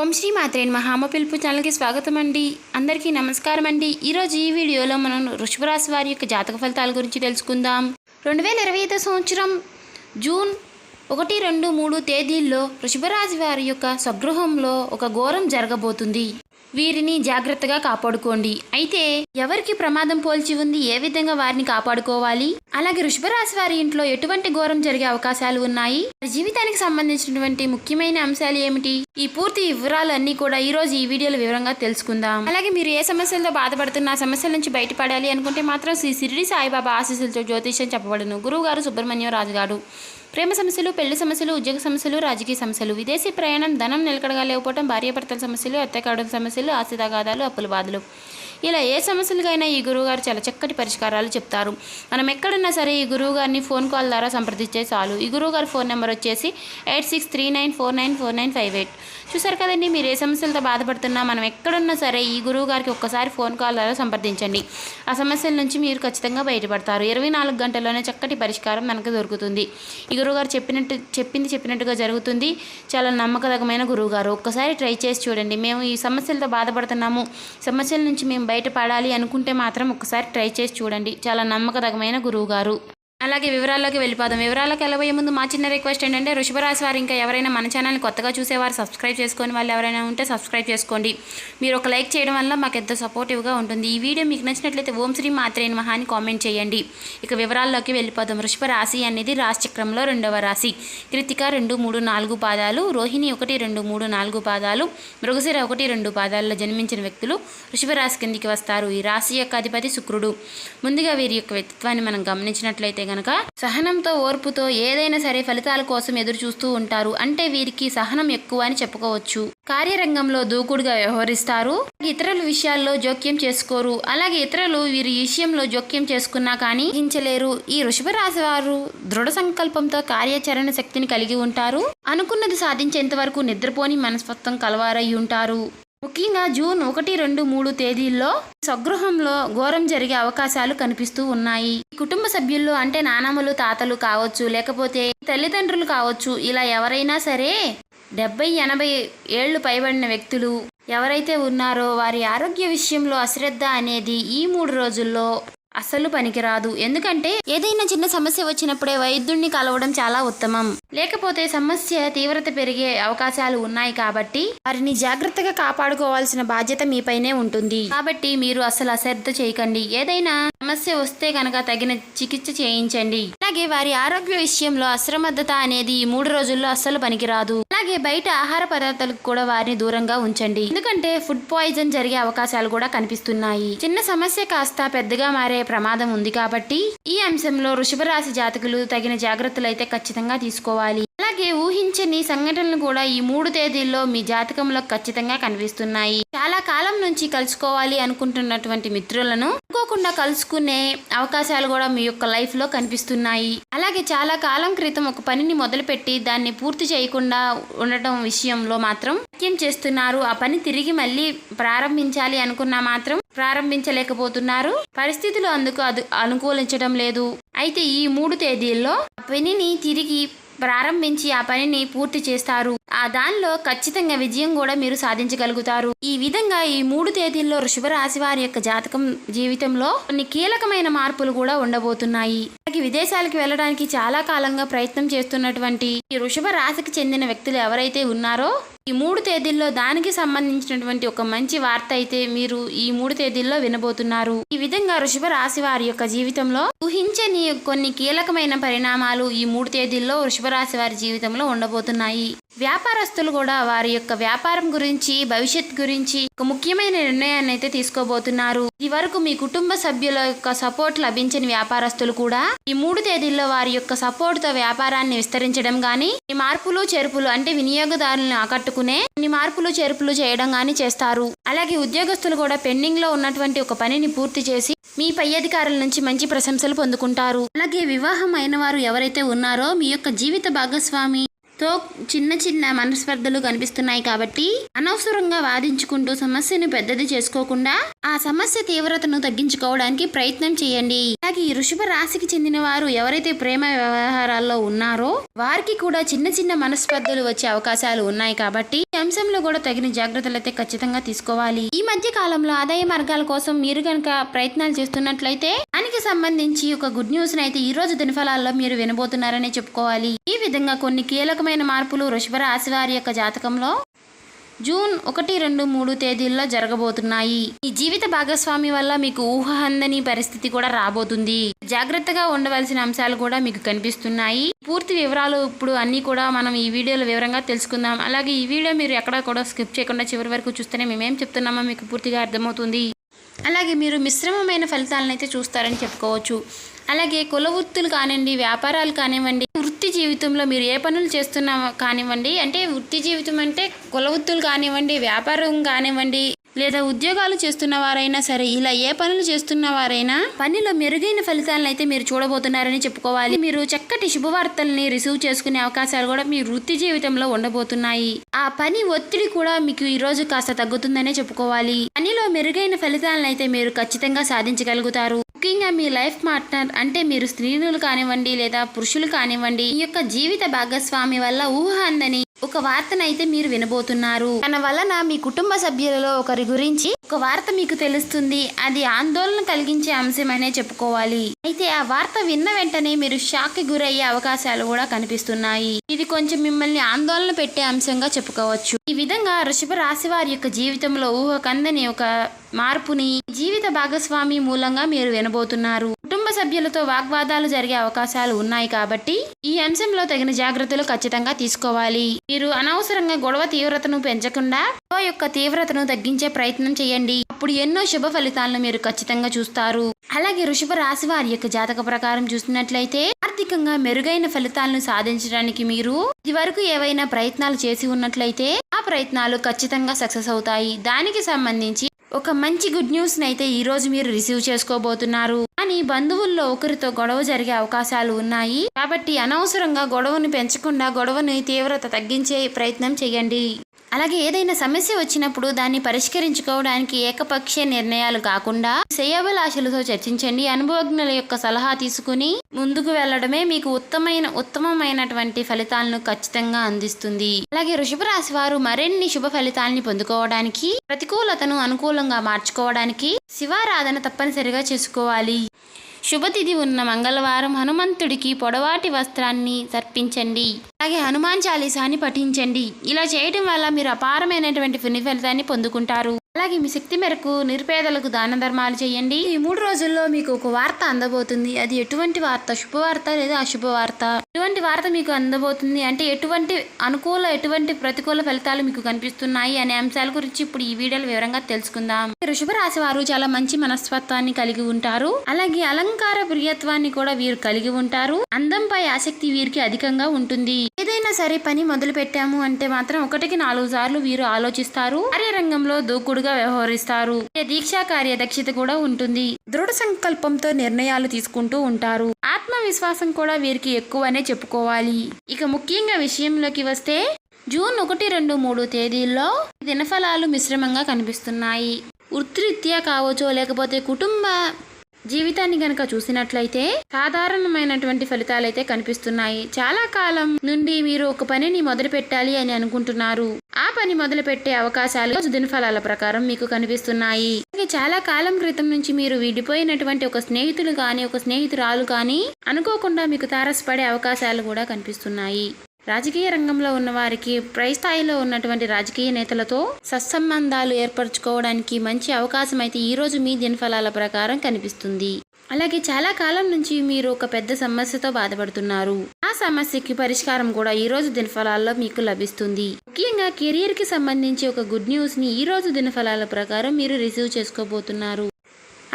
ఓం శ్రీ మాత్రే నమః. అమ్మ పిలుపు ఛానల్కి స్వాగతం అండి. అందరికీ నమస్కారం అండి. ఈరోజు ఈ వీడియోలో మనం వృషభ రాశి వారి యొక్క జాతక ఫలితాల గురించి తెలుసుకుందాం. 2025 సంవత్సరం జూన్ 1, 2, 3 తేదీల్లో వృషభ రాశి వారి యొక్క స్వగృహంలో ఒక ఘోరం జరగబోతుంది. వీరిని జాగ్రత్తగా కాపాడుకోండి. అయితే ఎవరికి ప్రమాదం పోల్చి ఉంది, ఏ విధంగా వారిని కాపాడుకోవాలి, అలాగే వృషభ రాశి వారి ఇంట్లో ఎటువంటి ఘోరం జరిగే అవకాశాలు ఉన్నాయి, జీవితానికి సంబంధించినటువంటి ముఖ్యమైన అంశాలు ఏమిటి, ఈ పూర్తి వివరాలన్నీ కూడా ఈ రోజు ఈ వీడియోలో వివరంగా తెలుసుకుందాం. అలాగే మీరు ఏ సమస్యలతో బాధపడుతున్న సమస్యల నుంచి బయటపడాలి అనుకుంటే మాత్రం శ్రీ షిరిడి సాయిబాబా ఆశీస్సులతో జ్యోతిష్యం చెప్పబడును. గురువుగారు సుబ్రహ్మణ్యం రాజు గారు. ప్రేమ సమస్యలు, పెళ్లి సమస్యలు, ఉద్యోగ సమస్యలు, రాజకీయ సమస్యలు, విదేశీ ప్రయాణం, ధనం నిలకడగా లేకపోవడం, భార్యాభర్తల సమస్యలు, అత్తకాడల సమస్యలు, ఆస్తి తగాదాలు, అప్పుల బాధలు, ఇలా ఏ సమస్యలకైనా ఈ గురువుగారు చాలా చక్కటి పరిష్కారాలు చెప్తారు. మనం ఎక్కడున్నా సరే ఈ గురువుగారిని ఫోన్ కాల్ ద్వారా సంప్రదించే చాలు. ఈ గురువుగారి ఫోన్ నెంబర్ వచ్చేసి 8639494958. చూసారు కదండి, మీరు ఏ సమస్యలతో బాధపడుతున్నా మనం ఎక్కడున్నా సరే ఈ గురువుగారికి ఒక్కసారి ఫోన్ కాల్ ద్వారా సంప్రదించండి. ఆ సమస్యల నుంచి మీరు ఖచ్చితంగా బయటపడతారు. 24 గంటల్లోనే చక్కటి పరిష్కారం మనకు దొరుకుతుంది. ఈ గురువుగారు చెప్పినట్టుగా జరుగుతుంది. చాలా నమ్మకదగమైన గురువుగారు. ఒక్కసారి ట్రై చేసి చూడండి. మేము ఈ సమస్యలతో బాధపడుతున్నాము, సమస్యల నుంచి మేము బయటపడాలి అనుకుంటే మాత్రం ఒక్కసారి ట్రై చేసి చూడండి. చాలా నమ్మకదగమైన గురువుగారు. అలాగే వివరాల్లోకి వెళ్ళిపోదాం. వివరాల్లోకి వెళ్ళబోయే ముందు మా చిన్న రిక్వెస్ట్ ఏంటంటే, వృషభ రాశి వారు ఇంకా ఎవరైనా మన ఛానల్ని కొత్తగా చూసేవారు సబ్స్క్రైబ్ చేసుకొని వాళ్ళు ఎవరైనా ఉంటే సబ్స్క్రైబ్ చేసుకోండి. మీరు ఒక లైక్ చేయడం వల్ల మాకు ఎంతో సపోర్టివ్గా ఉంటుంది. ఈ వీడియో మీకు నచ్చినట్లయితే ఓం శ్రీ మాత్రే నమః అని కామెంట్ చేయండి. ఇక వివరాల్లోకి వెళ్ళిపోదాం. వృషభ రాశి అనేది రాశి చక్రంలో 2వ రాశి. కృతిక 2, 3, 4 పాదాలు, రోహిణి 1, 2, 3, 4 పాదాలు, మృగశిర 1, 2 పాదాల్లో జన్మించిన వ్యక్తులు వృషభ రాశి కిందికి వస్తారు. ఈ రాశి యొక్క అధిపతి శుక్రుడు. ముందుగా వీరి యొక్క వ్యక్తిత్వాన్ని మనం గమనించినట్లయితే గనక సహనంతో, ఓర్పుతో ఏదైనా సరే ఫలితాల కోసం ఎదురు చూస్తూ ఉంటారు. అంటే వీరికి సహనం ఎక్కువ అని చెప్పుకోవచ్చు. కార్యరంగంలో దూకుడుగా వ్యవహరిస్తారు. ఇతరుల విషయాల్లో జోక్యం చేసుకోరు. అలాగే ఇతరులు వీరి విషయంలో జోక్యం చేసుకున్నా కానీ హించలేరు. ఈ వృషభ రాశి వారు దృఢ సంకల్పంతో కార్యాచరణ శక్తిని కలిగి ఉంటారు. అనుకున్నది సాధించేంత వరకు నిద్రపోని మనస్తత్వం కలవారై ఉంటారు. ముఖ్యంగా జూన్ 1, 2, 3 తేదీల్లో స్వగృహంలో ఘోరం జరిగే అవకాశాలు కనిపిస్తూ ఉన్నాయి. కుటుంబ సభ్యుల్లో అంటే నానమ్మలు, తాతలు కావచ్చు, లేకపోతే తల్లిదండ్రులు కావచ్చు, ఇలా ఎవరైనా సరే 70-80 ఏళ్లు పైబడిన వ్యక్తులు ఎవరైతే ఉన్నారో వారి ఆరోగ్య విషయంలో అశ్రద్ధ అనేది ఈ 3 రోజుల్లో అస్సలు పనికిరాదు. ఎందుకంటే ఏదైనా చిన్న సమస్య వచ్చినప్పుడే వైద్యుడిని కలవడం చాలా ఉత్తమం. లేకపోతే సమస్య తీవ్రత పెరిగే అవకాశాలు ఉన్నాయి. కాబట్టి వారిని జాగ్రత్తగా కాపాడుకోవాల్సిన బాధ్యత మీపైనే ఉంటుంది. కాబట్టి మీరు అసలు అశ్రద్ధ చేయకండి. ఏదైనా సమస్య వస్తే కనుక తగిన చికిత్స చేయించండి. అలాగే వారి ఆరోగ్య విషయంలో అశ్రద్ధత అనేది ఈ 3 రోజుల్లో అస్సలు పనికిరాదు. అలాగే బయట ఆహార పదార్థాలకు కూడా వారిని దూరంగా ఉంచండి. ఎందుకంటే ఫుడ్ పాయిజన్ జరిగే అవకాశాలు కూడా కనిపిస్తున్నాయి. చిన్న సమస్య కాస్త పెద్దగా మారే ప్రమాదం ఉంది. కాబట్టి ఈ అంశంలో వృషభ రాశి జాతకులు తగిన జాగ్రత్తలు అయితే ఖచ్చితంగా తీసుకోవాలి. అలాగే ఊహించని సంఘటనలు కూడా ఈ 3 తేదీల్లో మీ జాతకంలో ఖచ్చితంగా కనిపిస్తున్నాయి. చాలా కాలం నుంచి కలుసుకోవాలి అనుకుంటున్నటువంటి మిత్రులను అనుకోకుండా కలుసుకునే అవకాశాలు కూడా మీ యొక్క లైఫ్ లో కనిపిస్తున్నాయి. అలాగే చాలా కాలం క్రితం ఒక పనిని మొదలుపెట్టి దాన్ని పూర్తి చేయకుండా ఉండటం విషయంలో మాత్రం సత్యం చేస్తున్నారు. ఆ పని తిరిగి మళ్ళీ ప్రారంభించాలి అనుకున్నా మాత్రం ప్రారంభించలేకపోతున్నారు. పరిస్థితులు అందుకు అనుకూలించడం లేదు. అయితే ఈ 3 తేదీల్లో ఆ పనిని తిరిగి ప్రారంభించి ఆ పనిని పూర్తి చేస్తారు. ఆ దానిలో ఖచ్చితంగా విజయం కూడా మీరు సాధించగలుగుతారు. ఈ విధంగా ఈ 3 తేదీల్లో వృషభ రాశి వారి యొక్క జాతకం జీవితంలో కొన్ని కీలకమైన మార్పులు కూడా ఉండబోతున్నాయి. అలాగే విదేశాలకు వెళ్ళడానికి చాలా కాలంగా ప్రయత్నం చేస్తున్నటువంటి ఈ వృషభ రాశికి చెందిన వ్యక్తులు ఎవరైతే ఉన్నారో ఈ 3 తేదీల్లో దానికి సంబంధించినటువంటి ఒక మంచి వార్త అయితే మీరు ఈ 3 తేదీల్లో వినబోతున్నారు. ఈ విధంగా వృషభ రాశి వారి యొక్క జీవితంలో ఊహించని కొన్ని కీలకమైన పరిణామాలు ఈ 3 తేదీల్లో వృషభ రాశి వారి జీవితంలో ఉండబోతున్నాయి. వ్యాపారస్తులు కూడా వారి యొక్క వ్యాపారం గురించి, భవిష్యత్ గురించి ఒక ముఖ్యమైన నిర్ణయాన్ని అయితే తీసుకోబోతున్నారు. ఇది వరకు మీ కుటుంబ సభ్యుల యొక్క సపోర్ట్ లభించని వ్యాపారస్తులు కూడా ఈ 3 తేదీల్లో వారి యొక్క సపోర్ట్ తో వ్యాపారాన్ని విస్తరించడం గానీ, ఈ మార్పులు చేర్పులు అంటే వినియోగదారులను ఆకట్టుకునే కొన్ని మార్పులు చేర్పులు చేయడం గానీ చేస్తారు. అలాగే ఉద్యోగస్తులు కూడా పెండింగ్ లో ఉన్నటువంటి ఒక పనిని పూర్తి చేసి మీ పై అధికారుల నుంచి మంచి ప్రశంసలు పొందుకుంటారు. అలాగే వివాహం అయిన వారు ఎవరైతే ఉన్నారో మీ యొక్క జీవిత భాగస్వామి తో చిన్న చిన్న మనస్పర్ధలు కనిపిస్తున్నాయి కాబట్టి అనవసరంగా వాదించుకుంటూ సమస్యను పెద్దది చేసుకోకుండా ఆ సమస్య తీవ్రతను తగ్గించుకోవడానికి ప్రయత్నం చేయండి. అలాగే ఈ వృషభ రాశికి చెందిన వారు ఎవరైతే ప్రేమ వ్యవహారాల్లో ఉన్నారో వారికి కూడా చిన్న చిన్న మనస్పర్ధలు వచ్చే అవకాశాలు ఉన్నాయి కాబట్టి ఈ అంశంలో కూడా తగిన జాగ్రత్తలు అయితే ఖచ్చితంగా తీసుకోవాలి. ఈ మధ్య కాలంలో ఆదాయ మార్గాల కోసం మీరు కనుక ప్రయత్నాలు చేస్తున్నట్లయితే దానికి సంబంధించి ఒక గుడ్ న్యూస్ అయితే ఈ రోజు దినఫలాల్లో మీరు వినబోతున్నారని చెప్పుకోవాలి. ఈ విధంగా కొన్ని కీలకమైన మార్పులు వృషభ రాశి వారి యొక్క జాతకంలో జూన్ 1, 2, 3 తేదీల్లో జరగబోతున్నాయి. ఈ జీవిత భాగస్వామి వల్ల మీకు ఊహందని పరిస్థితి కూడా రాబోతుంది. జాగ్రత్తగా ఉండవలసిన అంశాలు కూడా మీకు కనిపిస్తున్నాయి. పూర్తి వివరాలు ఇప్పుడు అన్ని కూడా మనం ఈ వీడియోలో వివరంగా తెలుసుకుందాం. అలాగే ఈ వీడియో మీరు ఎక్కడ కూడా స్కిప్ చేయకుండా చివరి వరకు చూస్తేనే మేమేం చెప్తున్నామో మీకు పూర్తిగా అర్థమవుతుంది. అలాగే మీరు మిశ్రమమైన ఫలితాలను అయితే చూస్తారని చెప్పుకోవచ్చు. అలాగే కుల వృత్తులు కానివ్వండి, వ్యాపారాలు కానివ్వండి, వృత్తి జీవితంలో మీరు ఏ పనులు చేస్తున్నా కానివ్వండి, అంటే వృత్తి జీవితం అంటే కుల వృత్తులు కానివ్వండి, వ్యాపారం కానివ్వండి, లేదా ఉద్యోగాలు చేస్తున్న వారైనా సరే, ఇలా ఏ పనులు చేస్తున్న వారైనా పనిలో మెరుగైన ఫలితాలను అయితే మీరు చూడబోతున్నారని చెప్పుకోవాలి. మీరు చక్కటి శుభవార్తల్ని రిసీవ్ చేసుకునే అవకాశాలు కూడా మీ వృత్తి జీవితంలో ఉండబోతున్నాయి. ఆ పని ఒత్తిడి కూడా మీకు ఈ రోజు కాస్త తగ్గుతుందనే చెప్పుకోవాలి. పనిలో మెరుగైన ఫలితాలను అయితే మీరు ఖచ్చితంగా సాధించగలుగుతారు. ముఖ్యంగా మీ లైఫ్ పార్ట్నర్ అంటే మీరు స్త్రీలు కానివ్వండి లేదా పురుషులు కానివ్వండి, ఈ యొక్క జీవిత భాగస్వామి వల్ల ఊహ అందని ఒక వార్తనైతే మీరు వినబోతున్నారు. తన వలన మీ కుటుంబ సభ్యులలో ఒకరి గురించి ఒక వార్త మీకు తెలుస్తుంది. అది ఆందోళన కలిగించే అంశమనే చెప్పుకోవాలి. అయితే ఆ వార్త విన్న వెంటనే మీరు షాక్ కి గురయ్యే అవకాశాలు కూడా కనిపిస్తున్నాయి. ఇది కొంచెం మిమ్మల్ని ఆందోళన పెట్టే అంశంగా చెప్పుకోవచ్చు. ఈ విధంగా వృషభ రాశి వారి యొక్క జీవితంలో ఊహకందని ఒక మార్పుని జీవిత భాగస్వామి మూలంగా మీరు వినబోతున్నారు. కుటుంబ సభ్యులతో వాగ్వాదాలు జరిగే అవకాశాలు ఉన్నాయి కాబట్టి ఈ అంశంలో తగిన జాగ్రత్తలు ఖచ్చితంగా తీసుకోవాలి. మీరు అనవసరంగా గొడవ తీవ్రతను పెంచకుండా గొడవ యొక్క తీవ్రతను తగ్గించే ప్రయత్నం చేయండి. అప్పుడు ఎన్నో శుభ ఫలితాలను మీరు ఖచ్చితంగా చూస్తారు. అలాగే వృషభ రాశి వారి యొక్క జాతక ప్రకారం చూసినట్లయితే ఆర్థికంగా మెరుగైన ఫలితాలను సాధించడానికి మీరు ఇది వరకు ఏవైనా ప్రయత్నాలు చేసి ఉన్నట్లయితే ఆ ప్రయత్నాలు ఖచ్చితంగా సక్సెస్ అవుతాయి. దానికి సంబంధించి ఒక మంచి గుడ్ న్యూస్ అయితే ఈ రోజు మీరు రిసీవ్ చేసుకోబోతున్నారు. కానీ బంధువుల్లో ఒకరితో గొడవ జరిగే అవకాశాలు ఉన్నాయి కాబట్టి అనవసరంగా గొడవను పెంచకుండా గొడవని తీవ్రత తగ్గించే ప్రయత్నం చేయండి. అలాగే ఏదైనా సమస్య వచ్చినప్పుడు దాన్ని పరిష్కరించుకోవడానికి ఏకపక్ష నిర్ణయాలు కాకుండా శ్రేయోభిలాషులతో చర్చించండి. అనుభవజ్ఞుల యొక్క సలహా తీసుకుని ముందుకు వెళ్లడమే మీకు ఉత్తమమైనటువంటి ఫలితాలను ఖచ్చితంగా అందిస్తుంది. అలాగే వృషభ రాశి వారు మరిన్ని శుభ ఫలితాలని పొందుకోవడానికి, ప్రతికూలతను అనుకూలంగా మార్చుకోవడానికి శివారాధన తప్పనిసరిగా చేసుకోవాలి. శుభతిథి ఉన్న మంగళవారం హనుమంతుడికి పొడవాటి వస్త్రాన్ని తర్పించండి. అలాగే హనుమాన్ చాలీసాని పఠించండి. ఇలా చేయడం వల్ల మీరు అపారమైనటువంటి పుణ్య ఫలితాన్ని పొందుకుంటారు. అలాగే మీ శక్తి మేరకు నిరుపేదలకు దాన ధర్మాలు చేయండి. ఈ 3 రోజుల్లో మీకు ఒక వార్త అందబోతుంది. అది ఎటువంటి వార్త? శుభవార్త లేదా అశుభ వార్త? ఎటువంటి వార్త మీకు అందబోతుంది అంటే ఎటువంటి అనుకూల ఎటువంటి ప్రతికూల ఫలితాలు మీకు కనిపిస్తున్నాయి అనే అంశాల గురించి ఇప్పుడు ఈ వీడియోలో వివరంగా తెలుసుకుందాం. వృషభ రాశి వారు చాలా మంచి మనస్తత్వాన్ని కలిగి ఉంటారు. అలాగే అలంకార ప్రియత్వాన్ని కూడా వీరు కలిగి ఉంటారు. అందంపై ఆసక్తి వీరికి అధికంగా ఉంటుంది. ఏదైనా సరే పని మొదలు పెట్టాము అంటే మాత్రం 1కి 4 సార్లు వీరు ఆలోచిస్తారు. కార్యరంగంలో దూకుడుగా వ్యవహరిస్తారు. దీక్షా కార్యదక్షత కూడా ఉంటుంది. దృఢ సంకల్పంతో నిర్ణయాలు తీసుకుంటూ ఉంటారు. ఆత్మవిశ్వాసం కూడా వీరికి ఎక్కువనే చెప్పుకోవాలి. ఇక ముఖ్యంగా విషయంలోకి వస్తే జూన్ 1, 2, 3 తేదీల్లో దినఫలాలు మిశ్రమంగా కనిపిస్తున్నాయి. వృత్తిరీత్యా కావచ్చు లేకపోతే కుటుంబ జీవితాన్ని గనక చూసినట్లయితే సాధారణమైనటువంటి ఫలితాలు అయితే కనిపిస్తున్నాయి. చాలా కాలం నుండి మీరు ఒక పనిని మొదలు పెట్టాలి అని అనుకుంటున్నారు. ఆ పని మొదలు పెట్టే అవకాశాలు దినఫలాల ప్రకారం మీకు కనిపిస్తున్నాయి. చాలా కాలం క్రితం నుంచి మీరు విడిపోయినటువంటి ఒక స్నేహితులు కానీ ఒక స్నేహితురాలు కానీ అనుకోకుండా మీకు తారసపడే అవకాశాలు కూడా కనిపిస్తున్నాయి. రాజకీయ రంగంలో ఉన్న వారికి పై స్థాయిలో ఉన్నటువంటి రాజకీయ నేతలతో సత్సంబంధాలు ఏర్పరచుకోవడానికి మంచి అవకాశం అయితే ఈ రోజు మీ దినఫలాల ప్రకారం కనిపిస్తుంది. అలాగే చాలా కాలం నుంచి మీరు ఒక పెద్ద సమస్యతో బాధపడుతున్నారు. ఆ సమస్యకి పరిష్కారం కూడా ఈ రోజు దినఫలాల్లో మీకు లభిస్తుంది. ముఖ్యంగా కెరీర్ కి సంబంధించి ఒక గుడ్ న్యూస్ ని ఈ రోజు దినఫలాల ప్రకారం మీరు రిసీవ్ చేసుకోబోతున్నారు.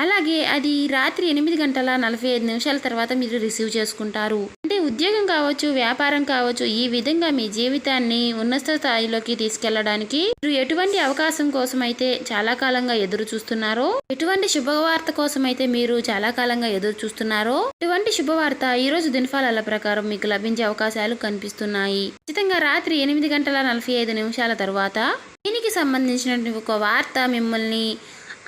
అలాగే అది రాత్రి 8:45 తర్వాత మీరు రిసీవ్ చేసుకుంటారు. అంటే ఉద్యోగం కావచ్చు, వ్యాపారం కావచ్చు, ఈ విధంగా మీ జీవితాన్ని ఉన్నత స్థాయిలోకి తీసుకెళ్లడానికి మీరు ఎటువంటి అవకాశం కోసం అయితే చాలా కాలంగా ఎదురు చూస్తున్నారో, ఎటువంటి శుభవార్త కోసం అయితే మీరు చాలా కాలంగా ఎదురు చూస్తున్నారో, ఎటువంటి శుభవార్త ఈ రోజు దినఫలాల ప్రకారం మీకు లభించే అవకాశాలు కనిపిస్తున్నాయి. ఖచ్చితంగా రాత్రి 8:45 తర్వాత దీనికి సంబంధించిన ఒక వార్త మిమ్మల్ని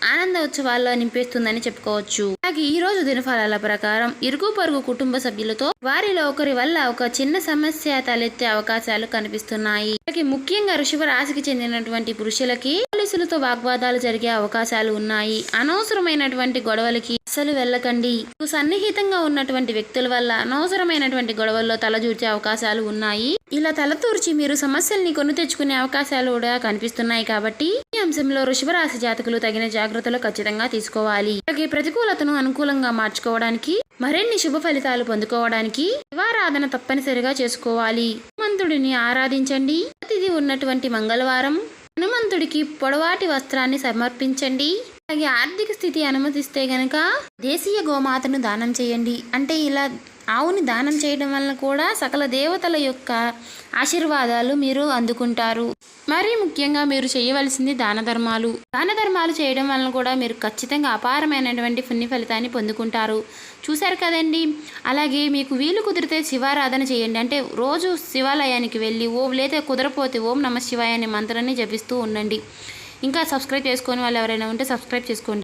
ఆనంద ఉత్సవాల్లో నింపేస్తుందని చెప్పుకోవచ్చు. అలాగే ఈ రోజు దినఫలాల ప్రకారం ఇరుగు పొరుగు కుటుంబ సభ్యులతో వారిలో ఒకరి వల్ల ఒక చిన్న సమస్య తలెత్తే అవకాశాలు కనిపిస్తున్నాయి. అలాగే ముఖ్యంగా వృషభ రాశికి చెందినటువంటి పురుషులకి పోలీసులతో వాగ్వాదాలు జరిగే అవకాశాలు ఉన్నాయి. అనవసరమైనటువంటి గొడవలకి అసలు వెళ్ళకండి. సన్నిహితంగా ఉన్నటువంటి వ్యక్తుల వల్ల అనవసరమైనటువంటి గొడవల్లో తలదూర్చే అవకాశాలు ఉన్నాయి. ఇలా తలదూర్చి మీరు సమస్యల్ని కొని తెచ్చుకునే అవకాశాలు కూడా కనిపిస్తున్నాయి. కాబట్టి ఈ అంశంలో వృషభ రాశి జాతకులు తగిన జాగ్రత్తలు ఖచ్చితంగా తీసుకోవాలి. అలాగే ప్రతికూలతను అనుకూలంగా మార్చుకోవడానికి, మరిన్ని శుభ ఫలితాలు పొందుకోవడానికి శివారాధన తప్పనిసరిగా చేసుకోవాలి. హనుమంతుడిని ఆరాధించండి. తిథి ఉన్నటువంటి మంగళవారం హనుమంతుడికి పొడవాటి వస్త్రాన్ని సమర్పించండి. అలాగే ఆర్థిక స్థితి అనుమతిస్తే గనక దేశీయ గోమాతను దానం చేయండి. అంటే ఇలా ఆవుని దానం చేయడం వలన కూడా సకల దేవతల యొక్క ఆశీర్వాదాలు మీరు అందుకుంటారు. మరీ ముఖ్యంగా మీరు చేయవలసింది దాన ధర్మాలు చేయడం వలన కూడా మీరు ఖచ్చితంగా అపారమైనటువంటి పుణ్య ఫలితాన్ని పొందుకుంటారు. చూశారు కదండి. అలాగే మీకు వీలు కుదిరితే శివారాధన చేయండి. అంటే రోజు శివాలయానికి వెళ్ళి లేదా కుదరపోతే ఓం నమ శివాయ అనే మంత్రాన్ని జపిస్తూ ఉండండి. ఇంకా సబ్స్క్రైబ్ చేసుకొని వాళ్ళు ఎవరైనా ఉంటే సబ్స్క్రైబ్ చేసుకోండి.